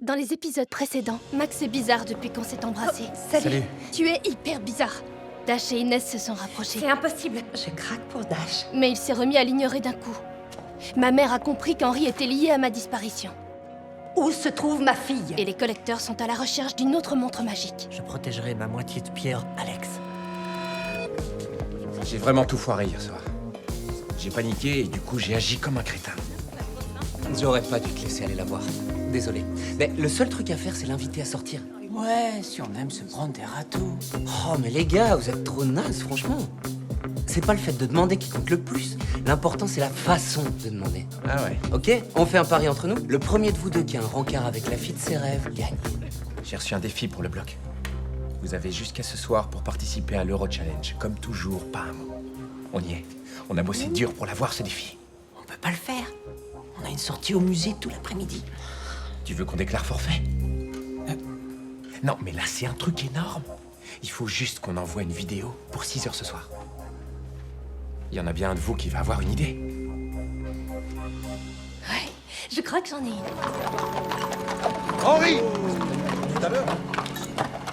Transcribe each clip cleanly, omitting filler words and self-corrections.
Dans les épisodes précédents, Max est bizarre depuis qu'on s'est embrassés. Salut. Tu es hyper bizarre. Dash et Inès se sont rapprochés. C'est impossible. Je craque pour Dash. Mais il s'est remis à l'ignorer d'un coup. Ma mère a compris qu'Henri était lié à ma disparition. Où se trouve ma fille? Et les collecteurs sont à la recherche d'une autre montre magique. Je protégerai ma moitié de pierre, Alex. J'ai vraiment tout foiré hier soir. J'ai paniqué et du coup j'ai agi comme un crétin. J'aurais pas dû te laisser aller la voir. Désolé. Mais le seul truc à faire, c'est l'inviter à sortir. Ouais, si on aime se prendre des râteaux. Oh, mais les gars, vous êtes trop nazes, franchement. C'est pas le fait de demander qui compte le plus. L'important, c'est la façon de demander. Ah ouais. Ok? On fait un pari entre nous. Le premier de vous deux qui a un rencard avec la fille de ses rêves gagne. J'ai reçu un défi pour le bloc. Vous avez jusqu'à ce soir pour participer à l'Euro Challenge. Comme toujours, bam. On y est. On a bossé dur pour l'avoir, ce défi. On peut pas le faire. On a une sortie au musée tout l'après-midi. Tu veux qu'on déclare forfait? Non, mais là, c'est un truc énorme. Il faut juste qu'on envoie une vidéo pour 6 heures ce soir. Il y en a bien un de vous qui va avoir une idée. Ouais, je crois que j'en ai une. Henri! Tout à l'heure.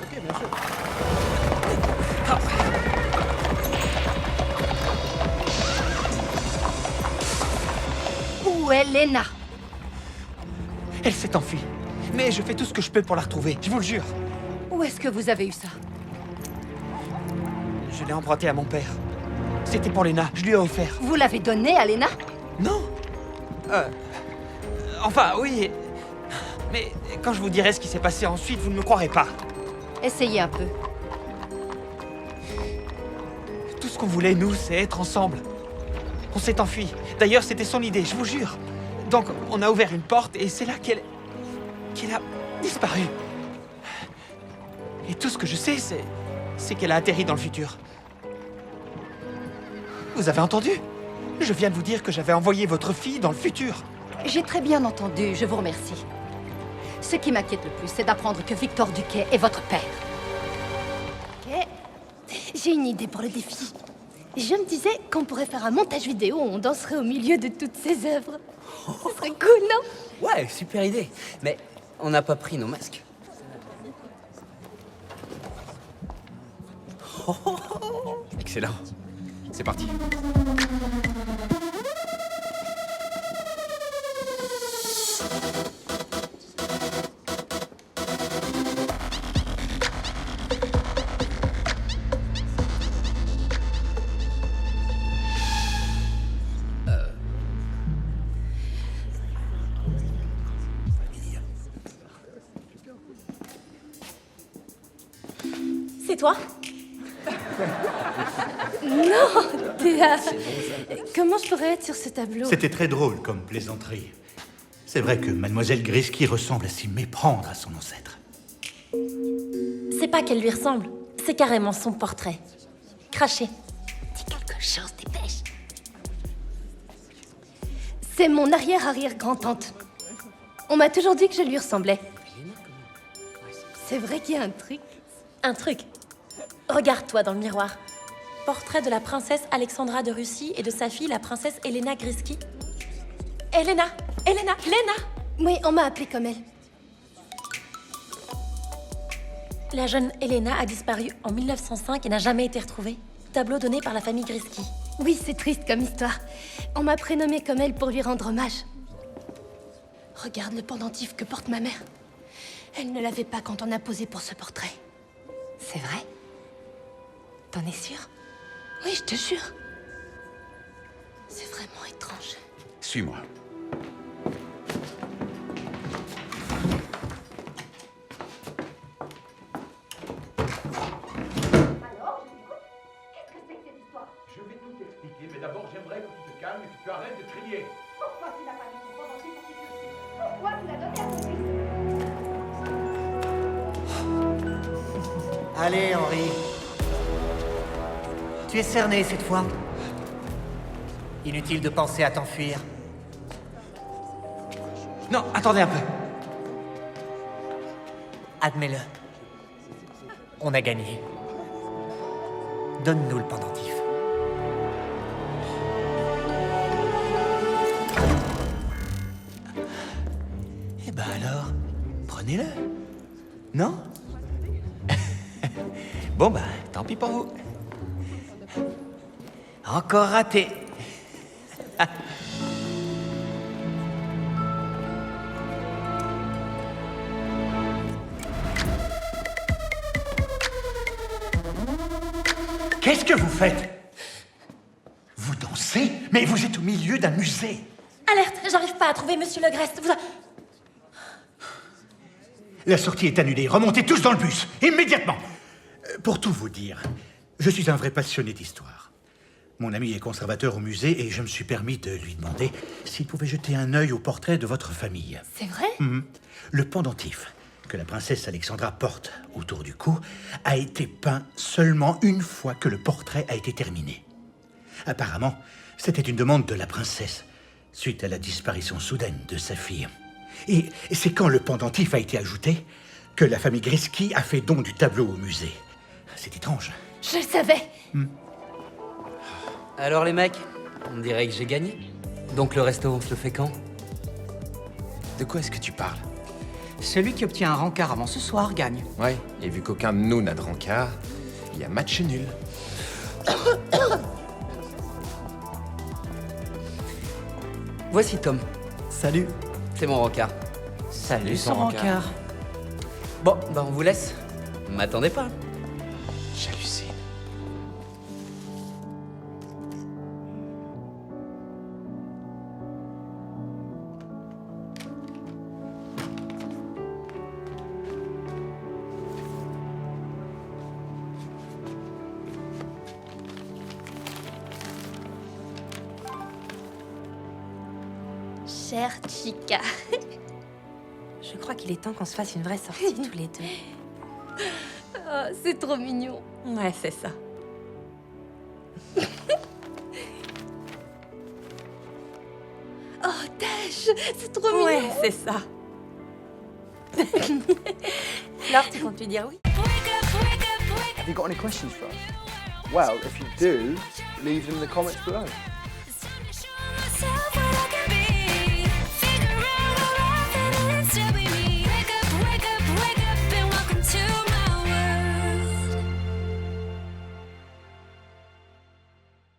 Ok, bien sûr. Où est Lena? Elle s'est enfuie. Mais je fais tout ce que je peux pour la retrouver, je vous le jure. Où est-ce que vous avez eu ça? Je l'ai emprunté à mon père. C'était pour Lena, je lui ai offert. Vous l'avez donné à Lena? Non. Enfin, oui. Mais quand je vous dirai ce qui s'est passé ensuite, vous ne me croirez pas. Essayez un peu. Tout ce qu'on voulait, nous, c'est être ensemble. On s'est enfui. D'ailleurs, c'était son idée, je vous jure. Donc, on a ouvert une porte et c'est là qu'elle a disparu. Et tout ce que je sais, c'est qu'elle a atterri dans le futur. Vous avez entendu? Je viens de vous dire que j'avais envoyé votre fille dans le futur. J'ai très bien entendu, je vous remercie. Ce qui m'inquiète le plus, c'est d'apprendre que Victor Duquet est votre père. Ok. J'ai une idée pour le défi. Je me disais qu'on pourrait faire un montage vidéo où on danserait au milieu de toutes ces œuvres. Ce serait cool, non? Ouais, super idée. Mais on n'a pas pris nos masques. Excellent. C'est parti. C'est toi? Non, Théa. Comment je pourrais être sur ce tableau? C'était très drôle comme plaisanterie. C'est vrai que Mademoiselle Grisky ressemble à s'y méprendre à son ancêtre. C'est pas qu'elle lui ressemble, c'est carrément son portrait. Craché. Dis quelque chose, dépêche. C'est mon arrière-arrière-grand-tante. On m'a toujours dit que je lui ressemblais. C'est vrai qu'il y a un truc. Un truc. Regarde-toi dans le miroir. Portrait de la princesse Alexandra de Russie et de sa fille, la princesse Elena Grisky. Elena! Oui, on m'a appelée comme elle. La jeune Elena a disparu en 1905 et n'a jamais été retrouvée. Tableau donné par la famille Grisky. Oui, c'est triste comme histoire. On m'a prénommée comme elle pour lui rendre hommage. Regarde le pendentif que porte ma mère. Elle ne l'avait pas quand on a posé pour ce portrait. C'est vrai? T'en es sûr? Oui, je te jure. C'est vraiment étrange. Suis-moi. Je vais tout t'expliquer, mais d'abord j'aimerais que tu te calmes et que tu arrêtes de crier. Pourquoi tu n'as pas mis ton pendentif pour qu'il te suive? Pourquoi tu l'as donné à ton fils? Allez, Henri. Tu es cerné cette fois. Inutile de penser à t'enfuir. Non, attendez un peu. Admets-le. On a gagné. Donne-nous le pendentif. Prenez-le. Non? Bon, bah, tant pis pour vous. Encore raté. Qu'est-ce que vous faites? Vous dansez? Mais vous êtes au milieu d'un musée. Alerte, j'arrive pas à trouver Monsieur Legrest. La sortie est annulée. Remontez tous dans le bus, immédiatement. Pour tout vous dire, je suis un vrai passionné d'histoire. Mon ami est conservateur au musée et je me suis permis de lui demander s'il pouvait jeter un œil au portrait de votre famille. C'est vrai? Le pendentif que la princesse Alexandra porte autour du cou a été peint seulement une fois que le portrait a été terminé. Apparemment, c'était une demande de la princesse suite à la disparition soudaine de sa fille. Et c'est quand le pendentif a été ajouté que la famille Grisky a fait don du tableau au musée. C'est étrange. Je le savais. Alors les mecs, on dirait que j'ai gagné. Donc le resto, on se le fait quand? De quoi est-ce que tu parles? Celui qui obtient un rencard avant ce soir gagne. Ouais, et vu qu'aucun de nous n'a de rencard, il y a match nul. Voici Tom. Salut. C'est mon rencard. Salut son son rencard. Bon, bah on vous laisse. M'attendez pas. J'hallucine. Chère Chica. Je crois qu'il est temps qu'on se fasse une vraie sortie tous les deux. Oh, c'est trop mignon. Ouais, c'est ça. Oh, Tash, c'est trop mignon. Ouais, c'est ça. Alors, tu comptes lui dire oui? Have you got any questions for us? Well, if you do, leave them in the comments below.